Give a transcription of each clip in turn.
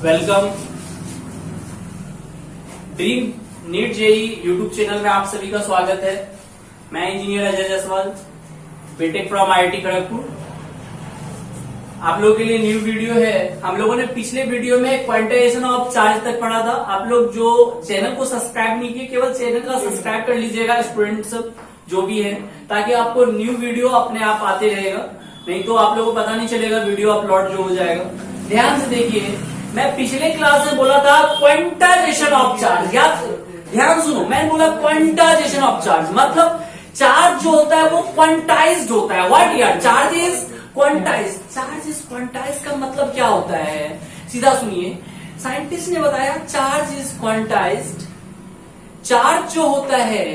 Welcome dream NEET JEE YouTube channel में आप सभी का स्वागत है। मैं engineer Ajay Jaiswal, BTech from IIT Kharagpur. आप लोगों के लिए न्यू वीडियो है। हम लोगों ने पिछले वीडियो में क्वांटाइजेशन ऑफ चार्ज तक पढ़ा था। आप लोग जो चैनल को सब्सक्राइब नहीं किए, केवल चैनल का सब्सक्राइब कर लीजिएगा स्टूडेंट्स जो भी है, ताकि आपको न्यू वीडियो अपने आप आते रहेगा। नहीं तो आप लोगों को पता नहीं चलेगा वीडियो अपलोड जो हो जाएगा। ध्यान से देखिए, मैं पिछले क्लास में बोला था क्वांटाइजेशन ऑफ चार्ज। ध्यान सुनो, मैंने बोला क्वांटाइजेशन ऑफ चार्ज मतलब चार्ज जो होता है वो क्वांटाइज्ड होता है। व्हाट यार, charge is quantized. Charge is quantized का मतलब क्या होता है, सीधा सुनिए। साइंटिस्ट ने बताया चार्ज इज क्वांटाइज्ड। चार्ज जो होता है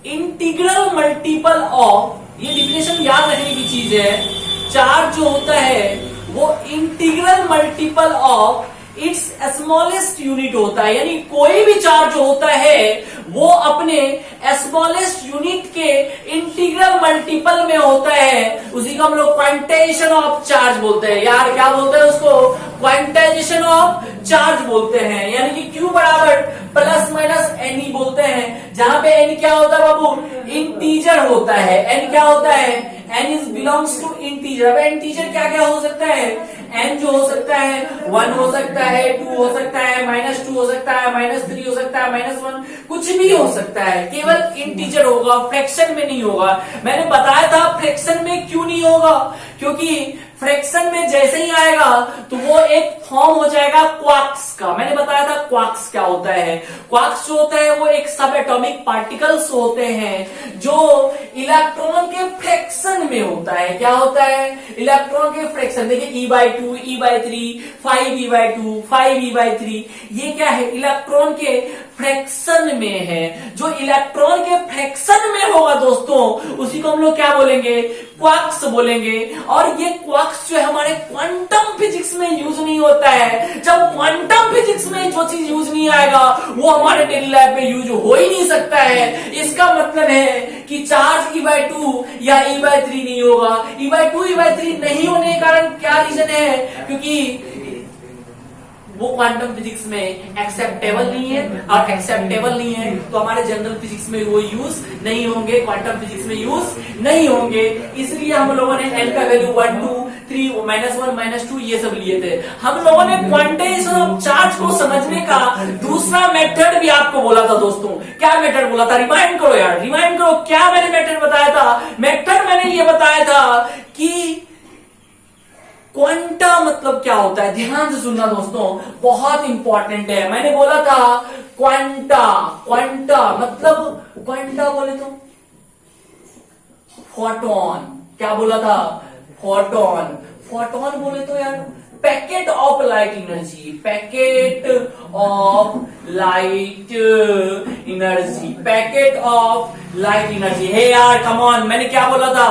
इंटीग्रल मल्टीपल ऑफ, ये डिफिनेशन याद रखने की चीज है। चार्ज जो होता है वो integral multiple of its smallest unit होता है। यानी कोई भी चार्ज जो होता है वो अपने स्मॉलेस्ट यूनिट के इंटीग्रल मल्टीपल में होता है। उसी को हम लोग क्वांटाइजेशन ऑफ चार्ज बोलते हैं। यार क्या बोलते हैं उसको, क्वांटाइजेशन ऑफ चार्ज बोलते हैं। यानी कि Q बराबर प्लस माइनस एन बोलते हैं, जहां पे एन क्या होता है बाबू, इंटीजर होता है। एन क्या होता है, n is belongs to integer. अब इंटीजर क्या क्या हो सकता है, एन जो हो सकता है 1 हो सकता है, 2 हो सकता है, -2 हो सकता है, -3 हो सकता है, -1 कुछ भी हो सकता है। केवल इंटीजर होगा, फ्रैक्शन में नहीं होगा। मैंने बताया था फ्रैक्शन में क्यों नहीं होगा, क्योंकि फ्रैक्शन में जैसे ही आएगा तो वो एक फॉर्म हो जाएगा क्वार्क्स का। मैंने बताया था क्वार्क्स क्या होता है। क्वार्क्स जो होता है वो एक सब एटॉमिक पार्टिकल्स होते हैं जो इलेक्ट्रॉन के फ्रैक्शन में होता है। क्या होता है, इलेक्ट्रॉन के फ्रैक्शन। देखिए E/2, E/3, 5E/2, 5E/3, ये क्या है, इलेक्ट्रॉन के फ्रैक्शन में है। जो इलेक्ट्रॉन के फ्रैक्शन में होगा दोस्तों, उसी को हम लोग क्या बोलेंगे, क्वार्क्स बोलेंगे। और ये क्वार्क्स जो है हमारे क्वांटम फिजिक्स में यूज नहीं होता है। जब क्वांटम फिजिक्स में जो चीज यूज नहीं आएगा वो हमारे डेली लाइफ में यूज हो ही नहीं सकता है। इसका मतलब है कि चार्ज E/2 या E/3 नहीं होगा। E/2 E/3 नहीं होने के कारण क्या रीजन है, क्योंकि वो क्वांटम फिजिक्स में एक्सेप्टेबल नहीं है, और एक्सेप्टेबल नहीं है तो हमारे जनरल फिजिक्स में वो यूज नहीं होंगे, क्वांटम फिजिक्स में यूज नहीं होंगे। इसलिए हम लोगों ने एन का वैल्यू 1, 2, 3, -1, -2 ये सब लिए थे। हम लोगों ने क्वांटाइजेशन ऑफ चार्ज को समझने का दूसरा मेथड भी आपको बोला था दोस्तों। क्या मेथड बोला था, रिमाइंड करो यार, रिमाइंड करो। क्या मैंने मेथड बताया था, मेथड मैंने ये बताया था कि क्वांटा मतलब क्या होता है। ध्यान से सुनना दोस्तों, बहुत इंपॉर्टेंट है। मैंने बोला था क्वांटा, क्वांटा मतलब, क्वांटा बोले तो फोटोन। क्या बोला था, फोटोन। फोटोन बोले तो यार packet of light energy, packet of light energy, packet of light energy है यार। कम ऑन, मैंने क्या बोला था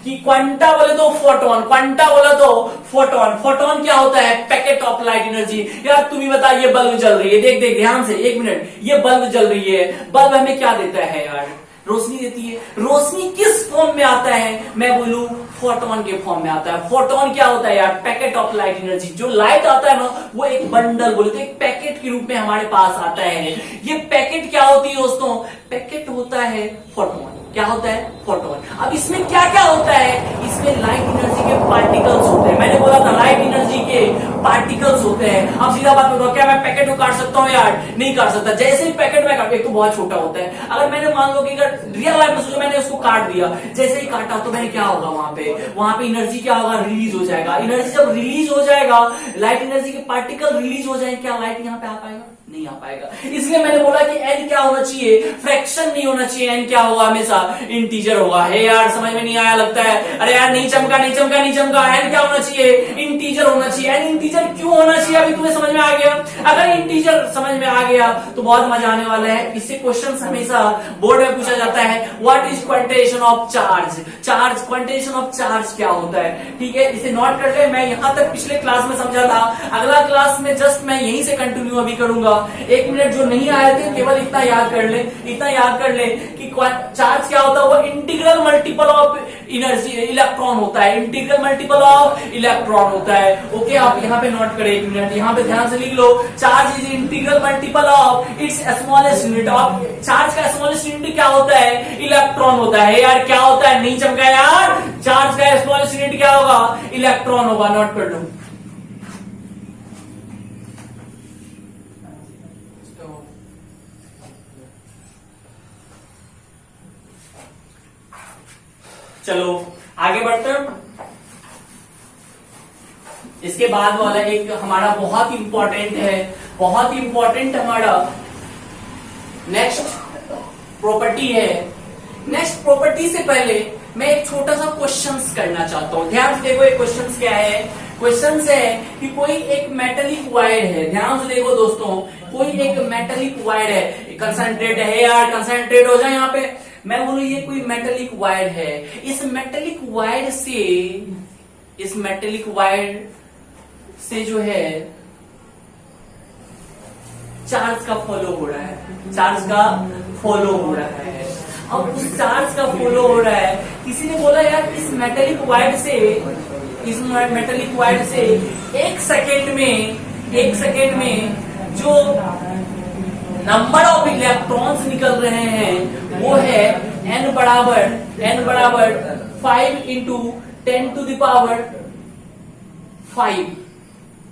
कि क्वांटा बोले तो फोटोन, क्वांटा बोला तो फोटोन। फोटोन क्या होता है, पैकेट ऑफ लाइट एनर्जी। यार तू भी बता, ये बल्ब जल रही है, देख देख ध्यान से, 1 मिनट, ये बल्ब जल रही है। बल्ब हमें क्या देता है यार, रोशनी देती है। रोशनी किस फॉर्म में आता है, मैं बोलूं फोटोन के फॉर्म में आता है। फोटोन क्या होता है यार, पैकेट ऑफ लाइट एनर्जी। जो लाइट आता है ना वो एक बंडल बोले तो एक पैकेट के रूप में हमारे पास आता है। ये पैकेट क्या होती है दोस्तों, पैकेट होता है फोटोन। क्या होता है, फोटोन। अब इसमें क्या क्या होता है, इसमें लाइट एनर्जी के पार्टिकल्स होते हैं। मैंने बोला था लाइट एनर्जी के पार्टिकल्स होते हैं। अब सीधा बात बताओ, क्या मैं पैकेट को काट सकता हूं यार, नहीं काट सकता। जैसे ही पैकेट में काट, एक तो बहुत छोटा होता है। अगर मैंने मान लो कि अगर रियल लाइफ में सोचो मैंने उसको काट दिया, जैसे ही काटा तो मैंने क्या होगा, वहां पे एनर्जी क्या होगा, रिलीज हो जाएगा। एनर्जी जब रिलीज हो जाएगा, लाइट एनर्जी के पार्टिकल रिलीज हो जाएंगे, क्या लाइट यहां पे आ पाएगा, नहीं आ पाएगा। इसलिए मैंने बोला कि एन क्या होना चाहिए, फ्रैक्शन नहीं होना चाहिए। एन क्या होगा, हमेशा इंटीजर होगा। है यार समझ में नहीं आया लगता है, अरे यार नहीं चमका नहीं चमका नहीं चमका। एन क्या होना चाहिए, इंटीजर होना चाहिए। एन इंटीजर क्यों होना चाहिए, अभी तुम्हें समझ में आ गया। अगर इंटीजर समझ में आ गया तो बहुत मजा आने वाला है। इससे क्वेश्चन हमेशा बोर्ड में पूछा जाता है, what is quantization of charge. Charge, quantization of charge क्या होता है, ठीक है, इसे नोट कर ले। मैं यहां तक पिछले क्लास में समझा था, अगला क्लास में जस्ट मैं यहीं से कंटिन्यू अभी करूंगा। 1 मिनट जो नहीं आए थे केवल इतना याद कर ले, इतना याद कर ले कि चार्ज क्या होता है, वो integral multiple of energy electron होता है, इंटीग्रल मल्टीपल ऑफ इलेक्ट्रॉन होता है। ओके, आप यहाँ पे नोट करें, एक मिनट यहाँ पे ध्यान से लिख लो, charge is integral multiple of its smallest unit of, charge का स्मॉलेस्ट यूनिट क्या होता है? इलेक्ट्रॉन होता है। यार क्या होता है? नहीं चमका यार, चार्ज का स्मॉलेस्ट यूनिट क्या होगा? इलेक्ट्रॉन होगा, नोट कर लो। चलो आगे बढ़ते हैं। इसके बाद वाला एक हमारा बहुत इंपॉर्टेंट है, बहुत इंपॉर्टेंट हमारा नेक्स्ट प्रॉपर्टी है। नेक्स्ट प्रॉपर्टी से पहले मैं एक छोटा सा क्वेश्चंस करना चाहता हूं। ध्यान से देखो, ये क्वेश्चंस क्या है? क्वेश्चंस है कि कोई एक मेटेलिक वायर है, ध्यान से देखो दोस्तों, कोई एक मेटेलिक वायर है, कंसंट्रेट है यार, कंसंट्रेट हो जाए यहाँ पे। मैं बोलूं ये कोई मेटेलिक वायर है, इस मेटेलिक वायर से, इस मेटेलिक वायर से जो है चार्ज का फॉलो हो रहा है, चार्ज का फॉलो हो रहा है। अब उस चार्ज का फॉलो हो रहा है, किसी ने बोला यार इस मेटेलिक वायर से, इस मेटेलिक वायर से एक सेकेंड में जो नंबर ऑफ इलेक्ट्रॉन्स निकल रहे हैं वो है n बराबर 5 इंटू 10⁵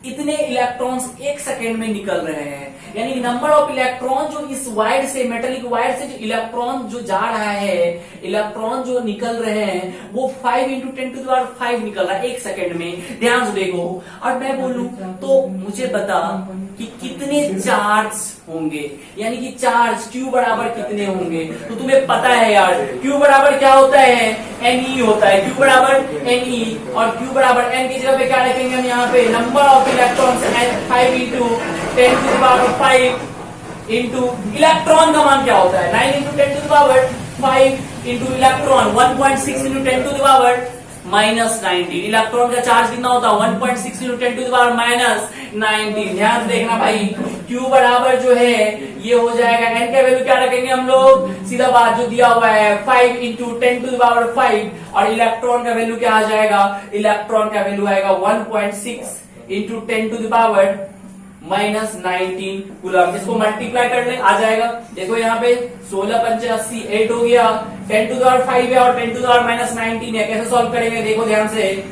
इतने इलेक्ट्रॉन्स एक सेकेंड में निकल रहे हैं। यानी नंबर ऑफ इलेक्ट्रॉन जो इस वायर से, मेटेलिक वायर से जो इलेक्ट्रॉन जो जा रहा है, इलेक्ट्रॉन जो निकल रहे हैं वो 5 इंटू 10⁵ निकल रहा है एक सेकेंड में। ध्यान से देखो, और मैं बोलूं तो मुझे बता कि कितने चार्ज होंगे, यानी कि चार्ज Q बराबर कितने होंगे। तो तुम्हें पता है यार Q बराबर क्या होता है? Ne होता है। Q बराबर Ne, और Q बराबर N की जगह पे क्या रखेंगे हम यहाँ पे? Number of electrons 5 into 10⁵ into electron का मान क्या होता है? 9 into 10⁵ into electron 1.6 into 10⁻⁻⁹ electron का चार्ज कितना होता है? 1.6 इंटू 10⁻⁻⁹। ध्यान से देखना भाई, Q बराबर जो है ये हो जाएगा, N का वैल्यू क्या रखेंगे हम लोग? सीधा बात जो दिया हुआ है 5 इंटू 10⁵, और इलेक्ट्रॉन का वैल्यू क्या आ जाएगा? इलेक्ट्रॉन का वैल्यू आएगा 1.6 इंटू 10⁻⁻⁹ कूलम। इसको मल्टीप्लाई कर ले, आ जाएगा। देखो यहाँ पे 16 पंचे 80, 8 हो गया, 10⁵ है और 10⁻⁻⁹ है। कैसे सॉल्व करेंगे? देखो ध्यान से,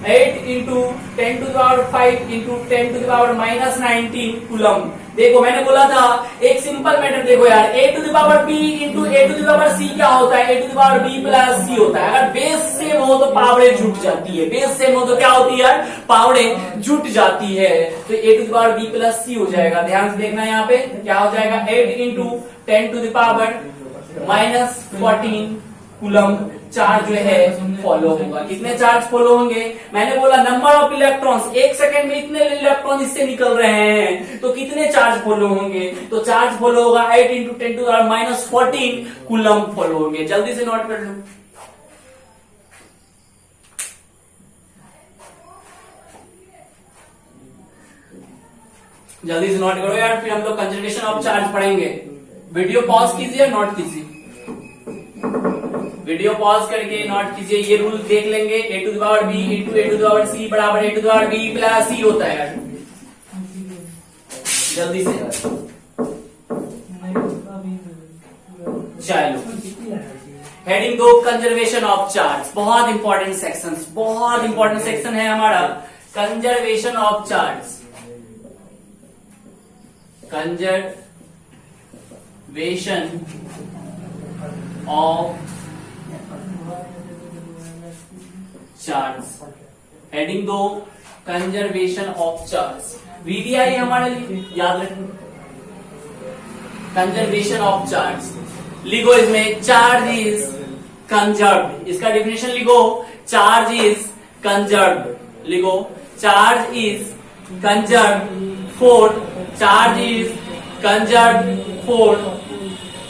8 इंटू 10⁵ इंटू 10⁻⁻⁹ कूलम। देखो मैंने बोला था एक सिंपल मैटर, देखो यार a⁴b इंटू a⁴c क्या होता है? a⁴b प्लस c होता है। अगर बेस सेम हो तो पावड़े जुट जाती है, बेस सेम हो तो क्या होती है यार? पावड़े जुट जाती है। तो a⁴b प्लस c हो जाएगा। ध्यान से देखना यहाँ पे क्या हो जाएगा? 8 इंटू 10⁻⁻14 कूलम चार्ज जो है फॉलो होगा। कितने चार्ज फॉलो होंगे? मैंने बोला नंबर ऑफ इलेक्ट्रॉन्स, एक सेकंड में इतने इलेक्ट्रॉन इससे निकल रहे हैं, तो कितने चार्ज फॉलो होंगे? तो चार्ज फॉलो होगा 8 इंटू 10⁻⁻14 कूलम फॉलो होंगे। जल्दी से नोट कर लो। जल्दी से नोट करो यार, फिर हम लोग कंजर्वेशन ऑफ चार्ज पढ़ेंगे। वीडियो पॉज कीजिए, नोट कीजिए, वीडियो पॉज करके नोट कीजिए। ये रूल देख लेंगे, a⁴b इंटू a⁴c बराबर a⁴b प्लस c होता है यार। जल्दी से चलो, हेडिंग 2 कंजर्वेशन ऑफ चार्ज। बहुत इंपॉर्टेंट सेक्शन, बहुत इंपॉर्टेंट सेक्शन है हमारा conservation of charge. Conservation of charge, heading 2 conservation of charge. VDI हमारे लिए याद रखना, कंजर्वेशन ऑफ चार्ज लिखो। इसमें चार्ज इज कंजर्व्ड, इसका डेफिनेशन लिखो, चार्ज इज कंजर्व्ड लिखो। Charge is conserved for, charge is conserved for,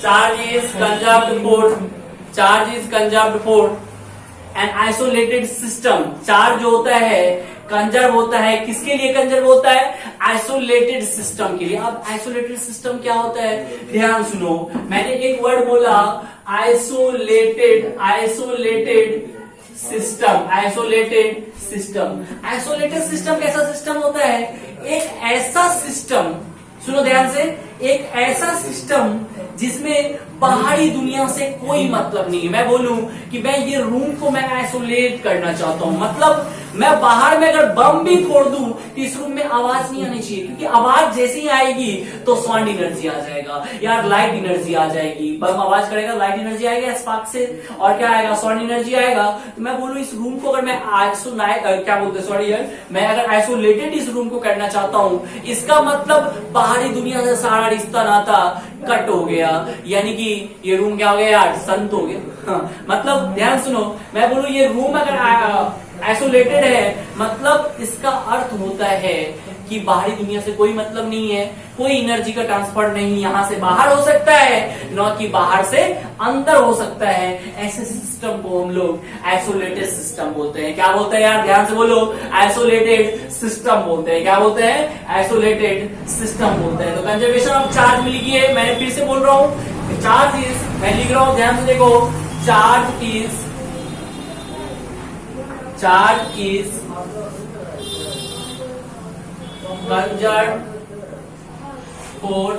charge is conserved for, charge is conserved for an isolated system. Charge जो होता है कंजर्व होता है, किसके लिए कंजर्व होता है? आइसोलेटेड सिस्टम के लिए। अब आइसोलेटेड सिस्टम क्या होता है? ध्यान सुनो, मैंने एक वर्ड बोला isolated, isolated system, isolated system. Isolated system कैसा सिस्टम होता है? एक ऐसा सिस्टम, सुनो ध्यान से, एक ऐसा सिस्टम जिसमें बाहरी दुनिया से कोई मतलब नहीं है। मैं बोलूं कि मैं ये रूम को मैं आइसोलेट करना चाहता हूं, मतलब मैं बाहर में अगर बम भी फोड़ दूं तो इस रूम में आवाज नहीं आनी चाहिए, क्योंकि आवाज जैसे ही आएगी तो साउंड एनर्जी आ जाएगा, यार लाइट एनर्जी आ जाएगी। बम आवाज करेगा, लाइट एनर्जी आएगी स्पार्क से, और क्या आएगा? साउंड एनर्जी आएगा। तो मैं बोलूं इस रूम को अगर मैं क्या बोलते हैं, सॉरी यार, मैं अगर आइसोलेटेड इस रूम को करना चाहता हूं, इसका मतलब बाहरी दुनिया से सारा रिश्ता नाता कट हो गया, यानी कि ये रूम क्या हो गया यार? संत हो गया। हाँ, मतलब ध्यान सुनो, मैं बोलूं ये रूम अगर आइसोलेटेड है, मतलब इसका अर्थ होता है कि बाहरी दुनिया से कोई मतलब नहीं है, कोई एनर्जी का ट्रांसफर नहीं यहां से बाहर हो सकता है, न कि बाहर से अंदर हो सकता है। ऐसे सिस्टम को हम लोग आइसोलेटेड सिस्टम बोलते हैं। क्या बोलते हैं यार? ध्यान से बोलो, आइसोलेटेड सिस्टम बोलते हैं। क्या बोलते हैं? आइसोलेटेड सिस्टम बोलते हैं। तो कंजर्वेशन ऑफ चार्ज में लिखिए, मैंने फिर से बोल रहा हूं, चार्ज इज, मैं लिख रहा हूं ध्यान से देखो, charge is conserved for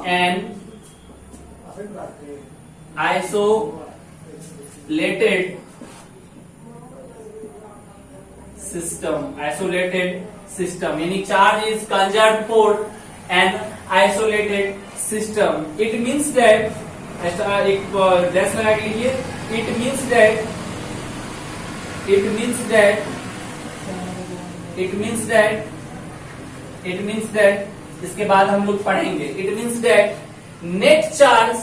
an isolated system, यानी charge is conserved for an isolated system. It means that, एक ड्रेस लगा के लिए, इट मीन्स दैट इसके बाद हम लोग पढ़ेंगे। It means that net charge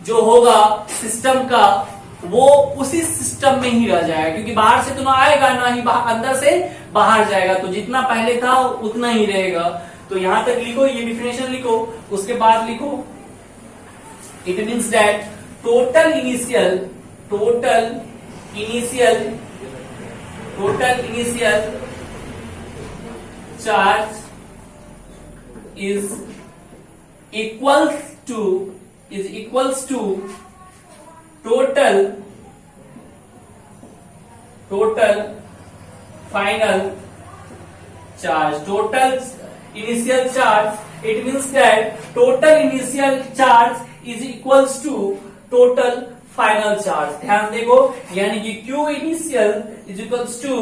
जो होगा सिस्टम का, वो उसी सिस्टम में ही रह जाएगा, क्योंकि बाहर से तो ना आएगा, ना ही अंदर से बाहर जाएगा, तो जितना पहले था उतना ही रहेगा। तो यहां तक लिखो, ये डिफिनेशन लिखो, उसके बाद लिखो, it means that total initial charge is equals to total final charge. Total initial charge, it means that total initial charge is equals to total final charge. ध्यान देखो, यानी कि Q initial is equals to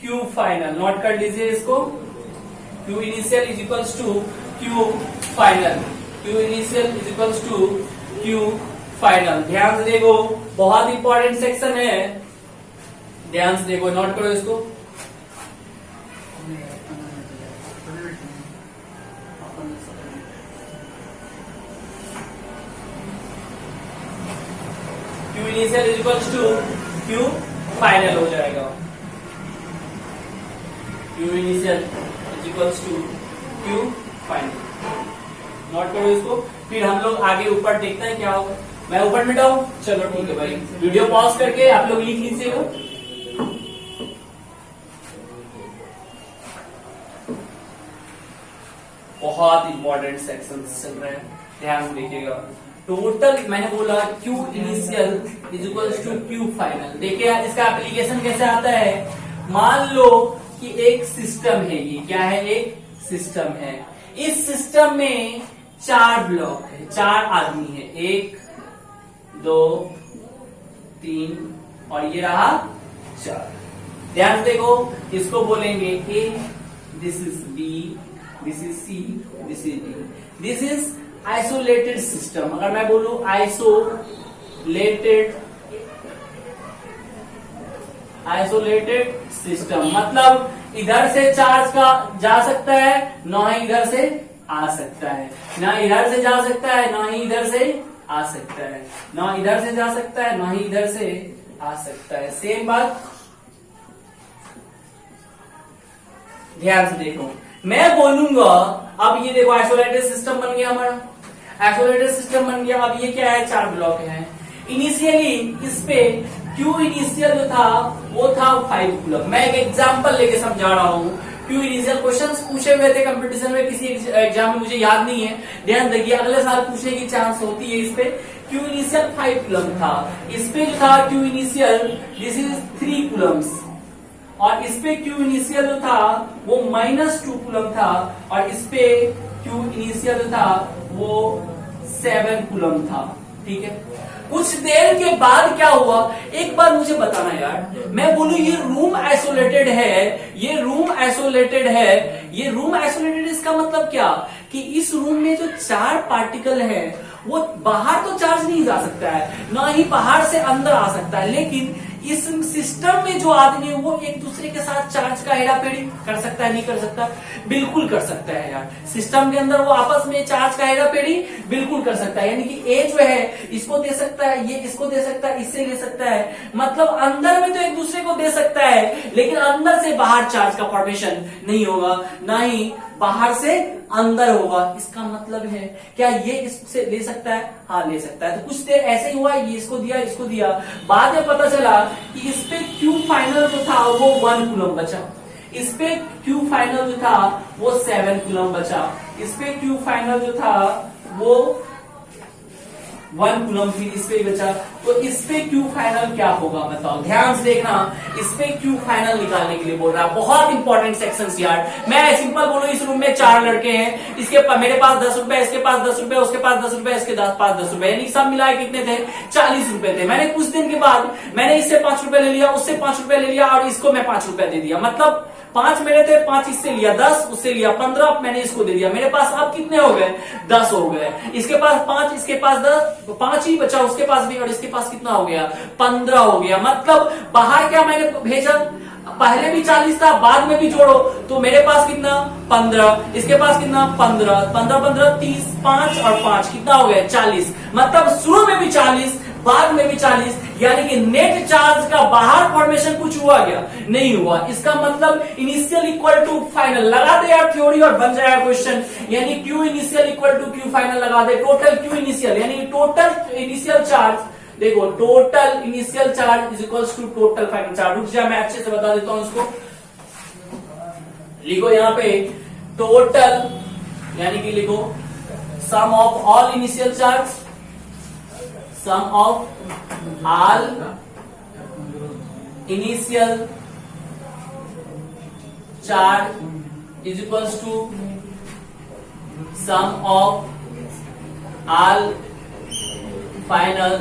Q final. Note कर लीजिए इसको, Q initial is equals to Q final, Q initial is equals to Q final. ध्यान से देखो, बहुत इंपॉर्टेंट सेक्शन है, ध्यान से देखो, नोट करो इसको। Q initial is equals to Q final हो जाएगा। Q initial is equals to Q final. Note करो इसको, फिर हम लोग आगे ऊपर देखते हैं क्या होगा। मैं ऊपर मिटाऊं? चलो ठीक है भाई, वीडियो पॉज करके आप लोग लिख लीजिएगा। बहुत इंपॉर्टेंट सेक्शन चल रहे हैं, ध्यान देखिएगा। टोटल मैंने बोला Q initial is equals to Q final. देखिए इसका एप्लीकेशन कैसे आता है। मान लो कि एक सिस्टम है, ये क्या है? एक सिस्टम है। इस सिस्टम में 4 ब्लॉक है, 4 आदमी है, 1 2 3 और ये रहा 4। ध्यान से देखो, इसको बोलेंगे A, this is B, this is C, this is D। This is isolated system. अगर मैं बोलूं आइसोलेटेड सिस्टम, मतलब इधर से चार्ज का जा सकता है, ना ही इधर से आ सकता है, ना इधर से जा सकता है, ना ही इधर से आ सकता है, ना इधर से जा सकता है, ना ही इधर से आ सकता है। सेम बात, ध्यान से देखो, मैं बोलूंगा अब ये देखो आइसोलेटेड सिस्टम बन गया हमारा, आइसोलेटेड सिस्टम बन गया। अब ये क्या है? 4 ब्लॉक है। इनिशियली इस पे Q इनिशियल जो था वो था 5 कूलम। मैं एक एग्जांपल लेके समझा रहा हूँ। Q इनिशियल क्वेश्चंस पूछे हुए थे कंपटीशन में, किसी एग्जाम में, मुझे याद नहीं है, ध्यान देखिए, अगले साल पूछने की चांस होती है इस पे। क्यू इनिशियल 5 कूलम था, इस पे जो था Q initial this is 3 Coulomb's, और इस पे क्यू इनिशियल जो था वो -2 कूलम था, और इस पे क्यू इनिशियल जो था वो 7 कूलम था। ठीक है, कुछ देर के बाद क्या हुआ, एक बार मुझे बताना यार, मैं बोलूं ये रूम आइसोलेटेड है, ये रूम आइसोलेटेड है, ये रूम आइसोलेटेड, इसका मतलब क्या कि इस रूम में जो 4 पार्टिकल है वो बाहर तो चार्ज नहीं जा सकता है, ना ही बाहर से अंदर आ सकता है, लेकिन इस सिस्टम में जो आदमी है वो एक दूसरे के साथ चार्ज का हेराफेरी कर सकता है, नहीं कर सकता? बिल्कुल कर सकता है यार। सिस्टम के अंदर वो आपस में चार्ज का हेराफेरी बिल्कुल कर सकता है, यानी कि ए जो है इसको दे सकता है, ये इसको दे सकता है, इससे ले सकता है, मतलब अंदर में तो एक दूसरे को दे सकता है, लेकिन अंदर से बाहर चार्ज का फॉर्मेशन नहीं होगा, ना ही बाहर से अंदर होगा। इसका मतलब है क्या ये इससे ले सकता है? हाँ ले सकता है। तो कुछ देर ऐसे ही हुआ, ये इसको दिया, इसको दिया, बाद में पता चला कि इस पे क्यू फाइनल जो था वो 1 कूलम बचा, इस पे क्यू फाइनल जो था वो 7 कूलम बचा, इस पे क्यू फाइनल जो था वो 1 कूलम फिर इस पे बचा। तो इस पे क्यू फाइनल क्या होगा बताओ, ध्यान से देखना। इस पे क्यू फाइनल निकालने के लिए बोल रहा है, बहुत इंपॉर्टेंट सेक्शन यार। मैं सिंपल बोलूं, इस रूम में 4 लड़के हैं, मेरे पास 10 रुपए, इसके पास 10 रुपए, उसके पास 10 रुपए, इसके पास 10 रुपए, यानी सब मिलाए कितने थे? 40 रुपए थे। मैंने कुछ दिन के बाद मैंने इससे 5 रुपए ले लिया, उससे 5 रुपए ले लिया, और इसको मैं 5 रुपए दे दिया, मतलब 5 मेरे थे, 5 इससे लिया, 10 उससे लिया, 15 मैंने इसको दे दिया। मेरे पास अब कितने हो गए? 10 हो गए। इसके पास 5, इसके पास 10, 5 ही बचा उसके पास भी, और इसके पास कितना हो गया? 15 हो गया। मतलब बाहर क्या मैंने भेजा, पहले भी 40 था, बाद में भी जोड़ो तो मेरे पास कितना? 15, इसके पास कितना? 15, 15, 15, 30, 5 और 5 कितना हो गया? 40। मतलब शुरू में भी 40, बाद में भी 40, यानी कि नेट चार्ज का बाहर फॉर्मेशन कुछ हुआ क्या? नहीं हुआ। इसका मतलब इनिशियल इक्वल टू फाइनल। लगा दे यार थ्योरी और बन जाएगा क्वेश्चन, यानी Q initial equal to Q final लगा दे। टोटल क्यू इनिशियल यानी टोटल इनिशियल चार्ज, देखो total initial charge is equals to total final charge. रुक जा मैं अच्छे से बता देता हूं इसको, लिखो यहां पे टोटल, यानी कि लिखो sum of all initial charge, sum of all initial charge is equals to sum of all final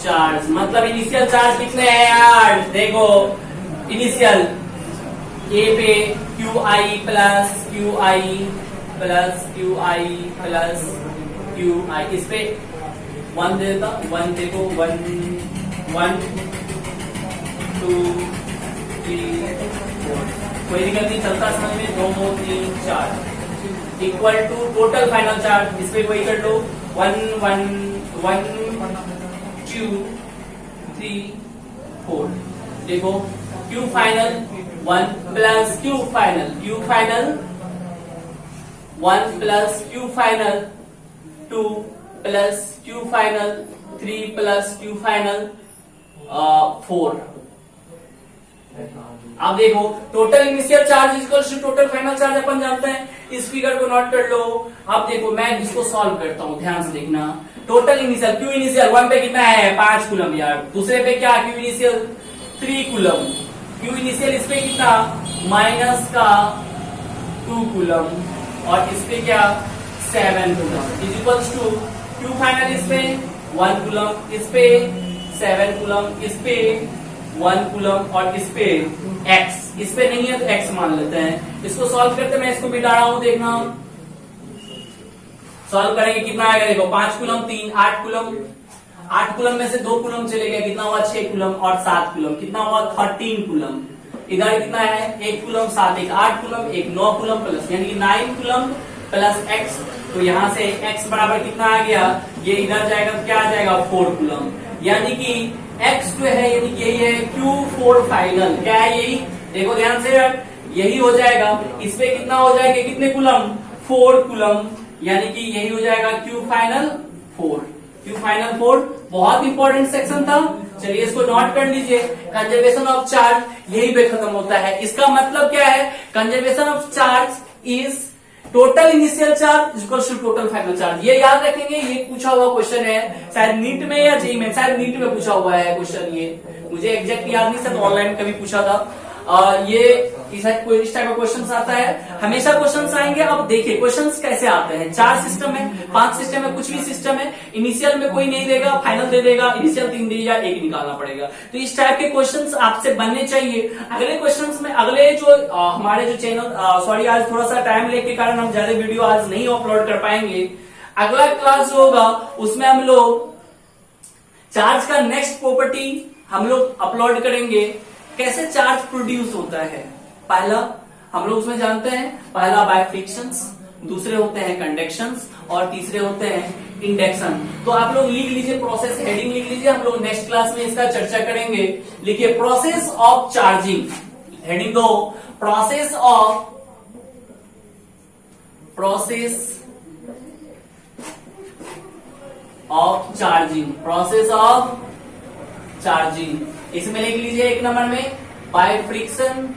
charge। मतलब इनिशियल चार्ज कितने हैं यार? देखो इनिशियल ए पे Q I plus Q I plus Q I plus Q I, इस पे 1 दे देता, 1 देखो 1 1 2 3 4, कोई दिक्कत नहीं, चलता समझ में, 2 3 4 equal to total final charge. इस पे वही कर लो 1 1 1 2 3 4। देखो q final 1 plus q final, q final 1 plus q final 2 plus q final 3 plus q final 4। अब देखो total initial charge equal to total final charge अपन जानते हैं, इस फिगर को नोट कर लो। अब देखो मैं इसको सॉल्व करता हूं, ध्यान से देखना। टोटल इनिशियल क्यू इनिशियल 1 पे कितना है? 5 कूलम यार। दूसरे पे क्या? Q initial 3 coulomb, Q initial इस पे कितना? माइनस का 2 कूलम, और इस पे क्या? 7 coulomb is equals to Q final इस पे 1 कूलम, इस पे 7 कूलम, इस पे 1 कूलम, और इस पे x, इस पे नहीं है तो x मान लेते हैं। इसको सॉल्व करते, मैं इसको मिटा रहा हूं, देखना सॉल्व करेंगे कितना आएगा। देखो 5 कूलम 3 8 कूलम, 8 कूलम में से 2 कूलम चले गए, कितना हुआ? 6 कूलम, और 7 कूलम कितना हुआ? 13 कूलम। इधर कितना है? 1 कूलम 7 1 8 कूलम, 1 9 कूलम प्लस, यानी कि 9 कूलम प्लस x। तो यहां से x बराबर कितना आ गया? ये इधर जाएगा तो क्या आ जाएगा? 4 कूलम, यानी कि x जो है यानी कि यही है Q4 फाइनल। क्या है यही? देखो ध्यान से यार, यही हो जाएगा। इस पे कितना हो जाएगा? कितने कूलम? 4 कूलम, यानी कि यही हो जाएगा Q फाइनल 4। Q फाइनल 4 बहुत इंपॉर्टेंट सेक्शन था, चलिए इसको नोट कर लीजिए। कंजर्वेशन ऑफ चार्ज यही पे खत्म होता है। इसका मतलब क्या है? Conservation of charge is total initial charge equals to total final charge. ये याद रखेंगे, ये पूछा हुआ क्वेश्चन है शायद नीट में या जेईई में, शायद नीट में पूछा हुआ है क्वेश्चन, ये मुझे एग्जैक्ट याद नहीं, सर ऑनलाइन कभी पूछा था। ये इस टाइप का क्वेश्चन आता है, हमेशा क्वेश्चन आएंगे। अब देखिए क्वेश्चन कैसे आते हैं, 4 सिस्टम है, 5 सिस्टम है, कुछ भी सिस्टम है, इनिशियल में कोई नहीं देगा, फाइनल दे देगा, इनिशियल 3 दे या 1 निकालना पड़ेगा। तो इस टाइप के क्वेश्चंस आपसे बनने चाहिए। अगले क्वेश्चंस में, अगले जो हमारे जो चैनल, सॉरी आज थोड़ा सा टाइम लेने के कारण हम ज्यादा वीडियो आज नहीं अपलोड कर पाएंगे। अगला क्लास जो होगा उसमें हम लोग चार्ज का नेक्स्ट प्रॉपर्टी हम लोग अपलोड करेंगे, कैसे चार्ज प्रोड्यूस होता है। पहला हम लोग उसमें जानते हैं, पहला बाय फ्रिक्शंस, दूसरे होते हैं कंडक्शंस और तीसरे होते हैं इंडक्शन। तो आप लोग लिख लीजिए, प्रोसेस हेडिंग लिख लीजिए, हम लोग नेक्स्ट क्लास में इसका चर्चा करेंगे। लिखिए प्रोसेस ऑफ चार्जिंग, हेडिंग दो process of charging, process of charging. इसमें लिख लीजिए एक नंबर में बाय फ्रिक्शन,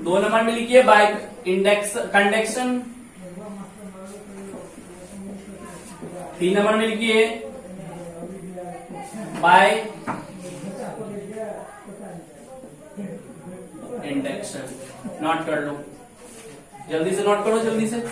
2 नंबर में लिखिए बाय कंडक्शन, 3 नंबर में लिखिए बाय इंडक्शन। नोट कर लो, जल्दी से नोट करो, जल्दी से।